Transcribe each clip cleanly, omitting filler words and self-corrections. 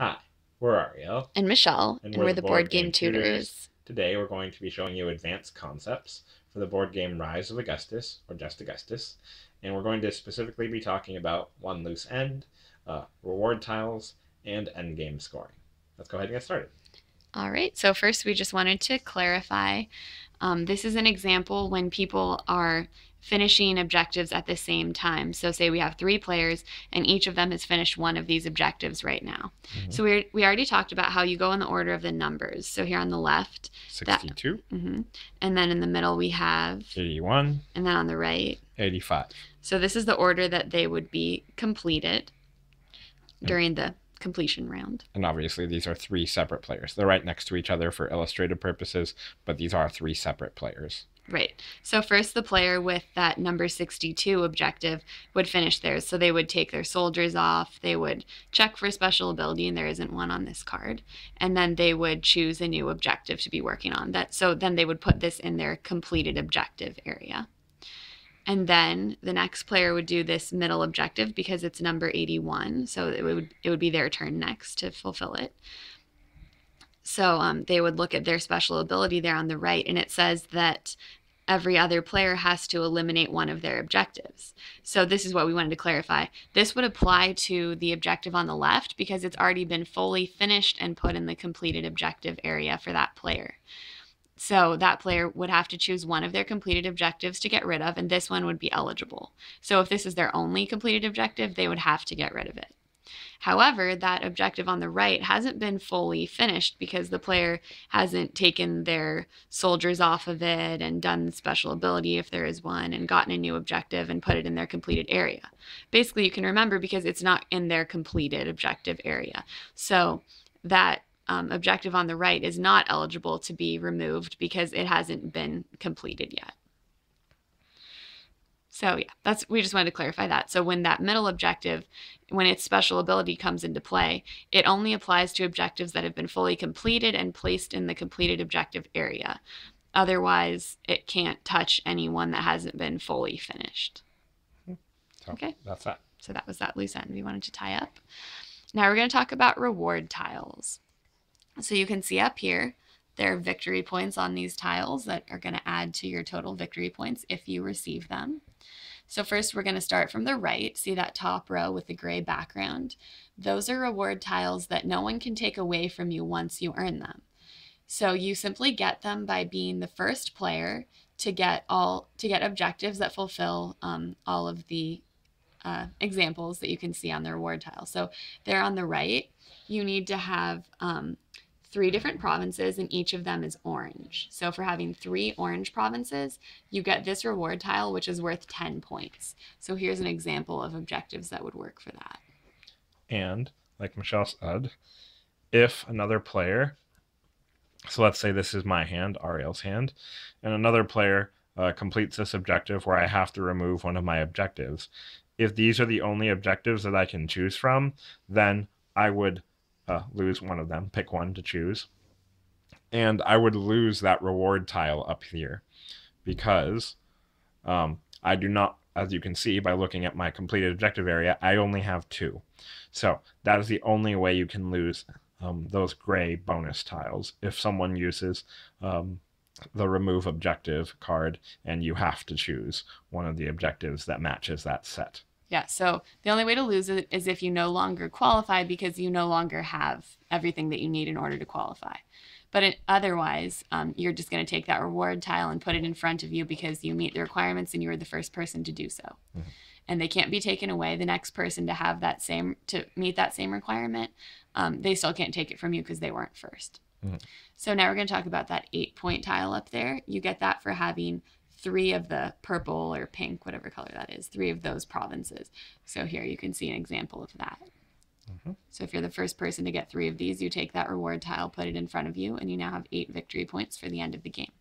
Hi, we're Ariel, And Michelle, and and we're we're the the board board game game tutors. tutors. Today we're going to be showing you advanced concepts for the board game Rise of Augustus, or just Augustus, and we're going to specifically be talking about one loose end, reward tiles, and endgame scoring. Let's go ahead and get started. All right, so first we just wanted to clarify. This is an example when people are finishing objectives at the same time. So say we have 3 players and each of them has finished one of these objectives right now. So we already talked about how you go in the order of the numbers. So here on the left, 62, and then in the middle we have 81, and then on the right, 85. So this is the order that they would be completed during the completion round. And obviously these are 3 separate players. They're right next to each other for illustrative purposes, but these are 3 separate players. Right. So first the player with that number 62 objective would finish theirs. So they would take their soldiers off, they would check for a special ability, and there isn't one on this card, and then they would choose a new objective to be working on. So then they would put this in their completed objective area. And then the next player would do this middle objective because it's number 81. So it would be their turn next to fulfill it. So they would look at their special ability there on the right, and it says that every other player has to eliminate one of their objectives. So this is what we wanted to clarify. This would apply to the objective on the left because it's already been fully finished and put in the completed objective area for that player. So that player would have to choose one of their completed objectives to get rid of, and this one would be eligible. So if this is their only completed objective, they would have to get rid of it. However, that objective on the right hasn't been fully finished because the player hasn't taken their soldiers off of it and done the special ability if there is one and gotten a new objective and put it in their completed area. Basically, you can remember because it's not in their completed objective area. So that objective on the right is not eligible to be removed because it hasn't been completed yet. So yeah, we just wanted to clarify that. So when that middle objective, when its special ability comes into play, it only applies to objectives that have been fully completed and placed in the completed objective area. Otherwise, it can't touch any one that hasn't been fully finished. So okay, that's that. So that was that loose end we wanted to tie up. Now we're going to talk about reward tiles. So you can see up here, there are victory points on these tiles that are going to add to your total victory points if you receive them. So first we're going to start from the right. See that top row with the gray background? Those are reward tiles that no one can take away from you once you earn them. So you simply get them by being the first player to get objectives that fulfill all of the examples that you can see on the reward tile. So there on the right, you need to have 3 different provinces, and each of them is orange. So for having 3 orange provinces, you get this reward tile, which is worth 10 points. So here's an example of objectives that would work for that. And like Michelle said, if another player, so let's say this is my hand, Ariel's hand, and another player completes this objective where I have to remove one of my objectives. If these are the only objectives that I can choose from, then I would lose one of them, pick one to choose. And I would lose that reward tile up here because I do not, as you can see by looking at my completed objective area, I only have 2. So that is the only way you can lose those gray bonus tiles if someone uses the remove objective card and you have to choose one of the objectives that matches that set. Yeah, so the only way to lose it is if you no longer qualify because you no longer have everything that you need in order to qualify. But otherwise, you're just going to take that reward tile and put it in front of you because you meet the requirements and you were the first person to do so. And they can't be taken away. The next person to meet that same requirement, they still can't take it from you because they weren't first. So now we're going to talk about that 8-point tile up there. You get that for having 3 of the purple or pink, whatever color that is, 3 of those provinces. So here you can see an example of that. So if you're the first person to get 3 of these, you take that reward tile, put it in front of you, and you now have 8 victory points for the end of the game.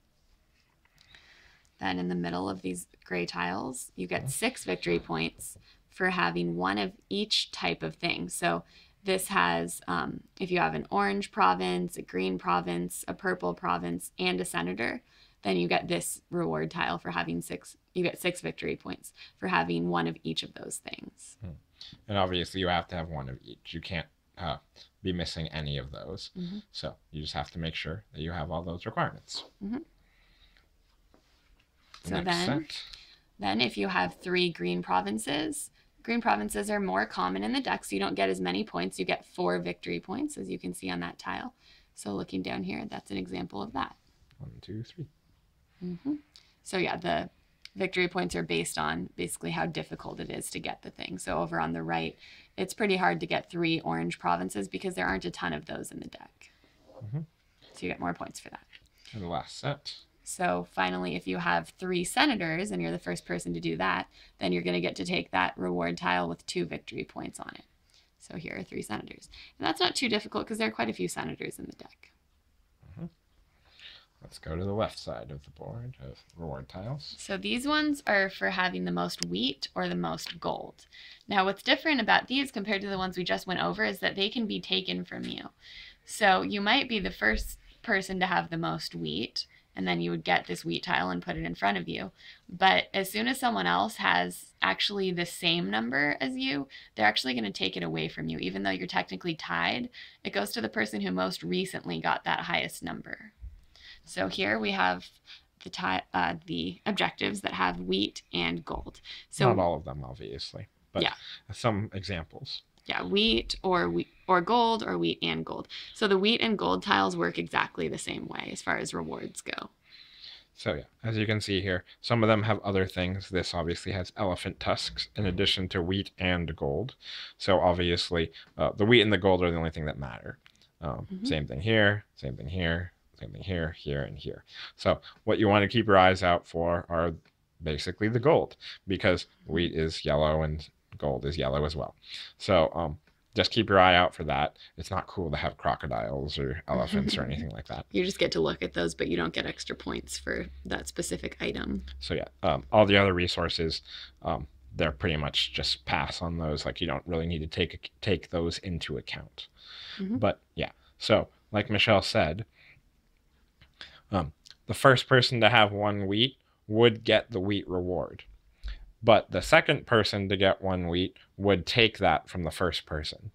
Then in the middle of these gray tiles, you get 6 victory points for having 1 of each type of thing. So this has, if you have an orange province, a green province, a purple province, and a senator, then you get this reward tile for having 6. You get 6 victory points for having 1 of each of those things. And obviously you have to have 1 of each. You can't be missing any of those. So you just have to make sure that you have all those requirements. So then if you have 3 green provinces are more common in the deck, so you don't get as many points. You get 4 victory points, as you can see on that tile. So looking down here, that's an example of that. 1, 2, 3. So yeah, the victory points are based on basically how difficult it is to get the thing. So over on the right, it's pretty hard to get 3 orange provinces because there aren't a ton of those in the deck. So you get more points for that. And the last set. So finally, if you have 3 senators and you're the first person to do that, then you're going to get to take that reward tile with 2 victory points on it. So here are 3 senators. And that's not too difficult because there are quite a few senators in the deck. Let's go to the left side of the board of reward tiles. So these ones are for having the most wheat or the most gold. Now what's different about these compared to the ones we just went over is that they can be taken from you. So you might be the first person to have the most wheat, and then you would get this wheat tile and put it in front of you. But as soon as someone else has actually the same number as you, they're actually going to take it away from you. Even though you're technically tied, it goes to the person who most recently got that highest number. So here we have the objectives that have wheat and gold. So not all of them, obviously, but some examples. Yeah, wheat or gold, or wheat and gold. So the wheat and gold tiles work exactly the same way as far as rewards go. So yeah, as you can see here, some of them have other things. This obviously has elephant tusks in addition to wheat and gold. So obviously the wheat and the gold are the only thing that matter. Same thing here, same thing here, same thing here, here, and here. So what you want to keep your eyes out for are basically the gold, because wheat is yellow and gold is yellow as well. So just keep your eye out for that. It's not cool to have crocodiles or elephants or anything like that. You just get to look at those, but you don't get extra points for that specific item. So yeah, all the other resources, they're pretty much just pass on those. Like, you don't really need to take those into account. But yeah, so like Michelle said, the first person to have 1 wheat would get the wheat reward. But the second person to get 1 wheat would take that from the first person.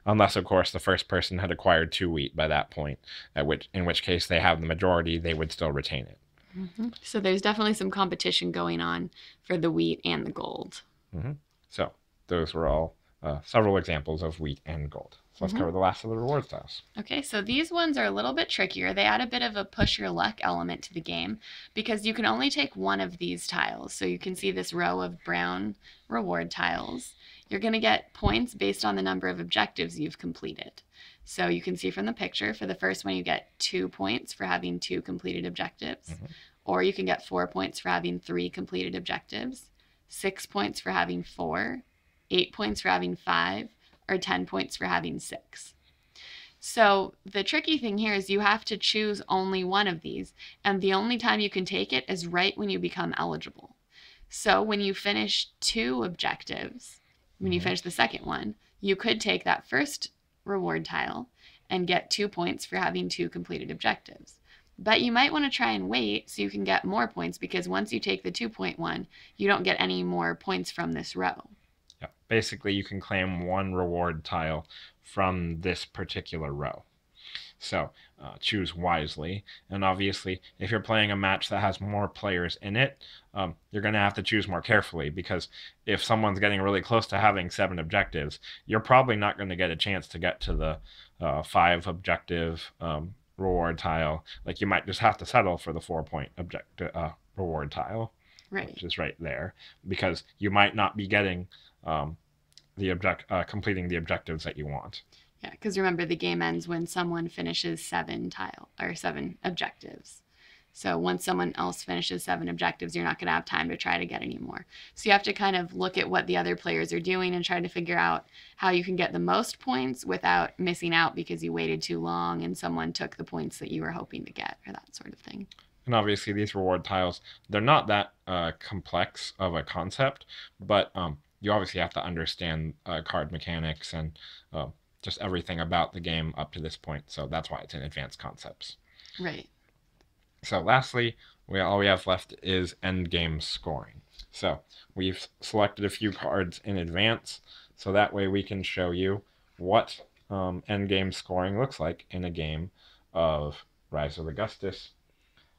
Unless, of course, the first person had acquired 2 wheat by that point, in which case they have the majority, they would still retain it. So there's definitely some competition going on for the wheat and the gold. So those were all several examples of wheat and gold. So let's cover the last of the reward tiles. Okay, so these ones are a little bit trickier. They add a bit of a push your luck element to the game because you can only take 1 of these tiles. So you can see this row of brown reward tiles. You're going to get points based on the number of objectives you've completed. So you can see from the picture, for the first one you get 2 points for having 2 completed objectives. Or you can get 4 points for having 3 completed objectives, 6 points for having 4, 8 points for having 5, or 10 points for having 6. So the tricky thing here is you have to choose only one of these, and the only time you can take it is right when you become eligible. So when you finish 2 objectives, when you finish the second one, you could take that first reward tile and get 2 points for having 2 completed objectives. But you might want to try and wait so you can get more points, because once you take the 2-point one, you don't get any more points from this row. Yeah, basically you can claim 1 reward tile from this particular row. So choose wisely. And obviously, if you're playing a match that has more players in it, you're going to have to choose more carefully, because if someone's getting really close to having 7 objectives, you're probably not going to get a chance to get to the 5 objective reward tile. Like, you might just have to settle for the 4-point reward tile, right, which is right there, because you might not be getting completing the objectives that you want. Yeah, because remember, the game ends when someone finishes 7 objectives. So once someone else finishes 7 objectives, you're not going to have time to try to get any more. So you have to kind of look at what the other players are doing and try to figure out how you can get the most points without missing out because you waited too long and someone took the points that you were hoping to get, or that sort of thing. And obviously these reward tiles, they're not that complex of a concept, but you obviously have to understand card mechanics and just everything about the game up to this point. So that's why it's in advanced concepts. Right. So lastly, all we have left is end game scoring. So we've selected a few cards in advance, so that way we can show you what end game scoring looks like in a game of Rise of Augustus.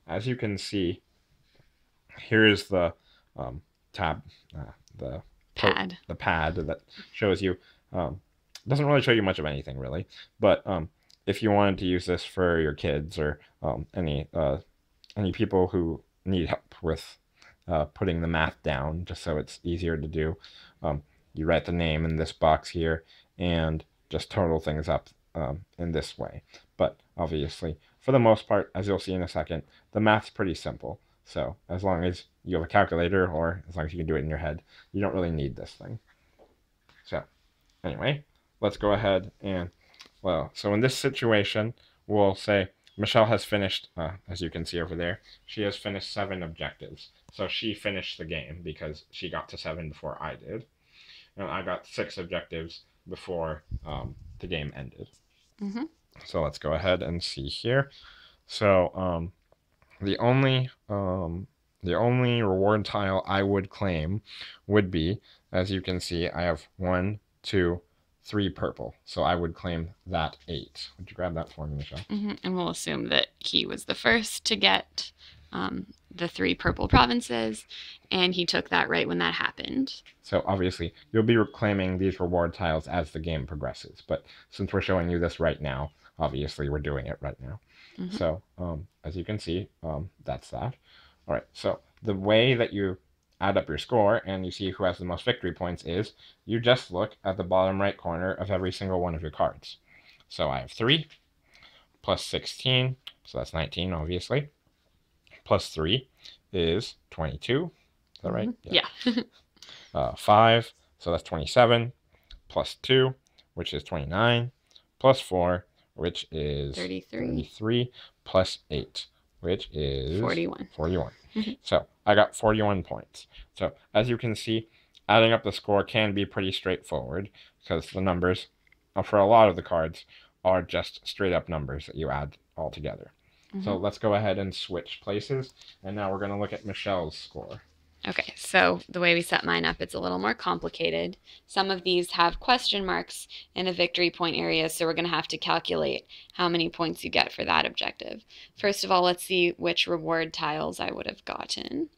As you can see, here is the tab, the Pad. the pad that shows you. Doesn't really show you much of anything really, but if you wanted to use this for your kids or any people who need help with putting the math down, just so it's easier to do, you write the name in this box here and just total things up in this way. But obviously, for the most part, as you'll see in a second, the math's pretty simple. So as long as you have a calculator or as long as you can do it in your head, you don't really need this thing. So anyway, let's go ahead and, well, so in this situation, we'll say Michelle has finished, as you can see over there, she has finished 7 objectives. So she finished the game because she got to 7 before I did. And I got 6 objectives before the game ended. Mm-hmm. So let's go ahead and see here. So the only reward tile I would claim would be, as you can see, I have 1, 2, 3 purple. So I would claim that 8. Would you grab that for me, Michelle? Mm-hmm. And we'll assume that he was the first to get the 3 purple provinces, and he took that right when that happened. So obviously, you'll be claiming these reward tiles as the game progresses. But since we're showing you this right now, obviously we're doing it right now. Mm-hmm. So as you can see, that's that. All right, so the way that you add up your score and you see who has the most victory points is you just look at the bottom right corner of every single one of your cards. So I have 3 plus 16, so that's 19, obviously. Plus 3 is 22. Is that right? Mm-hmm. Yeah. 5, so that's 27. Plus 2, which is 29. Plus 4, which is 33. Plus 8, which is 41. So I got 41 points. So as you can see, adding up the score can be pretty straightforward because the numbers for a lot of the cards are just straight up numbers that you add all together. Mm-hmm. So let's go ahead and switch places. And now we're going to look at Michelle's score. Okay, so the way we set mine up, it's a little more complicated. Some of these have question marks in the victory point area, so we're going to have to calculate how many points you get for that objective. First of all, let's see which reward tiles I would have gotten.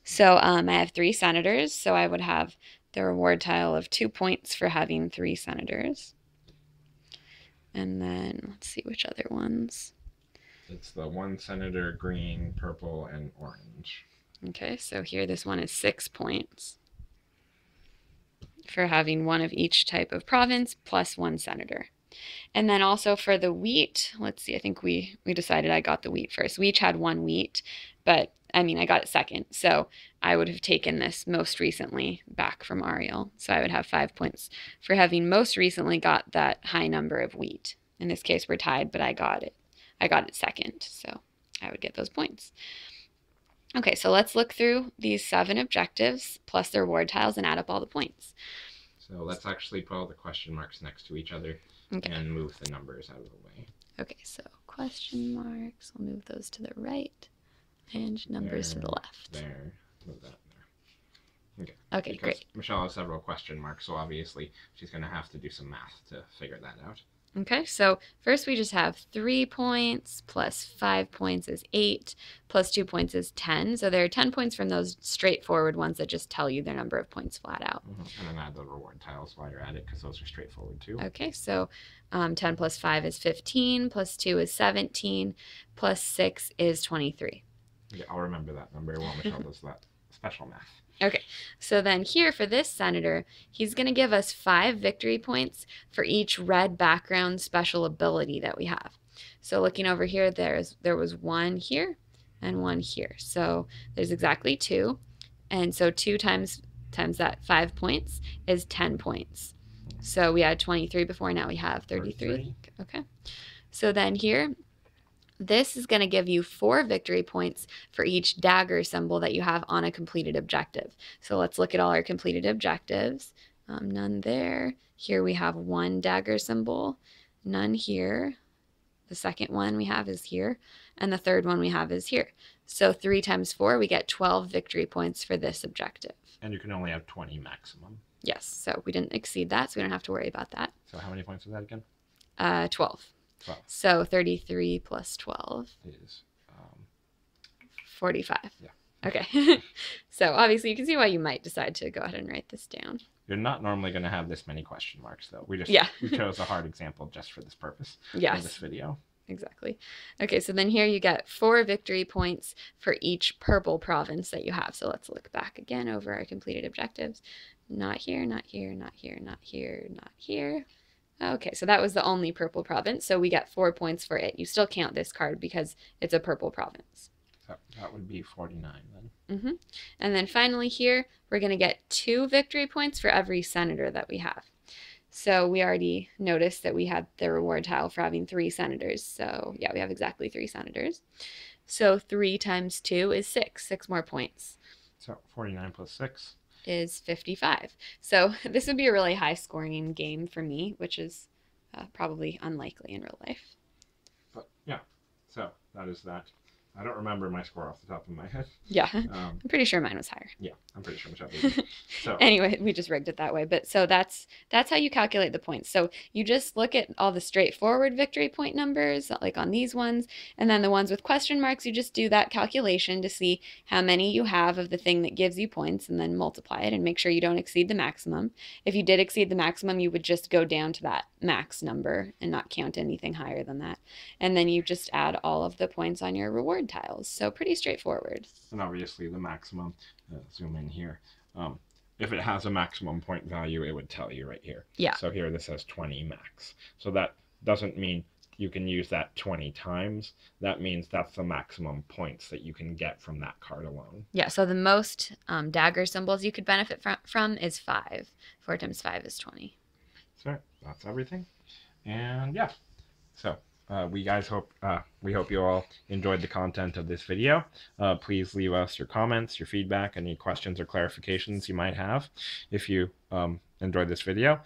So I have 3 senators, so I would have the reward tile of 2 points for having 3 senators. And then let's see which other ones. It's the 1 senator, green, purple, and orange. Okay, so here this one is 6 points for having 1 of each type of province plus 1 senator. And then also for the wheat, let's see, I think we decided I got the wheat first. We each had 1 wheat, but I mean, I got it second. So I would have taken this most recently back from Ariel. So I would have 5 points for having most recently got that high number of wheat. In this case, we're tied, but I got it. I got it second, so I would get those points. Okay, so let's look through these 7 objectives plus the reward tiles and add up all the points. So let's actually put all the question marks next to each other and move the numbers out of the way. Okay, so question marks, we'll move those to the right and numbers to the left. There, move that there. Okay, great. Michelle has several question marks, so obviously she's going to have to do some math to figure that out. Okay, so first we just have 3 points plus 5 points is 8 plus 2 points is 10. So there are 10 points from those straightforward ones that just tell you their number of points flat out. And then add the reward tiles while you're at it because those are straightforward too. Okay, so 10 plus 5 is 15, plus 2 is 17, plus 6 is 23. Yeah, I'll remember that number while Michelle does that special math. Okay, so then here for this senator, he's going to give us 5 victory points for each red background special ability that we have. So looking over here, there was 1 here and 1 here. So there's exactly 2. And so 2 times that 5 points is 10 points. So we had 23 before, now we have 33. Okay, so then here, this is going to give you 4 victory points for each dagger symbol that you have on a completed objective. So let's look at all our completed objectives. None there. Here we have 1 dagger symbol. None here. The second one we have is here. And the third one we have is here. So 3 times 4, we get 12 victory points for this objective. And you can only have 20 maximum. Yes, so we didn't exceed that, so we don't have to worry about that. So how many points was that again? 12. 12 So 33 plus 12. is 45. Yeah. Okay. So obviously you can see why you might decide to go ahead and write this down. You're not normally going to have this many question marks, though. We chose a hard example just for this purpose of this video. Exactly. Okay, so then here you get 4 victory points for each purple province that you have. So let's look back again over our completed objectives. Not here, not here, not here, not here, not here. Okay, so that was the only purple province. So we get 4 points for it. You still count this card because it's a purple province. So that would be 49 then. And then finally here, we're going to get 2 victory points for every senator that we have. So we already noticed that we had the reward tile for having 3 senators. So yeah, we have exactly 3 senators. So 3 times 2 is 6. 6 more points. So 49 plus 6 is 55. So this would be a really high scoring game for me, which is probably unlikely in real life. But yeah, so that is that. I don't remember my score off the top of my head. Yeah, I'm pretty sure mine was higher. Yeah, I'm pretty sure Michelle did. So anyway, we just rigged it that way. But so that's how you calculate the points. So you just look at all the straightforward victory point numbers, like on these ones, and then the ones with question marks, you just do that calculation to see how many you have of the thing that gives you points, and then multiply it and make sure you don't exceed the maximum. If you did exceed the maximum, you would just go down to that max number and not count anything higher than that. And then you just add all of the points on your reward tiles. So pretty straightforward. And obviously the maximum, zoom in here, if it has a maximum point value, it would tell you right here. Yeah. So here this says 20 max. So that doesn't mean you can use that 20 times. That means that's the maximum points that you can get from that card alone. Yeah, so the most dagger symbols you could benefit from is 5. 4 times 5 is 20. So that's everything. And yeah, so we hope you all enjoyed the content of this video. Please leave us your comments, your feedback, any questions or clarifications you might have. If you enjoyed this video,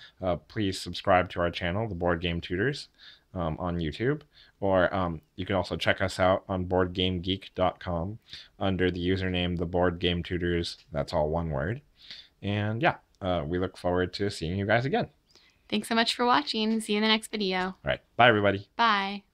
please subscribe to our channel, The Board Game Tutors, on YouTube. Or you can also check us out on BoardGameGeek.com under the username The Board Game Tutors. That's all one word. And yeah, we look forward to seeing you guys again. Thanks so much for watching. See you in the next video. All right. Bye, everybody. Bye.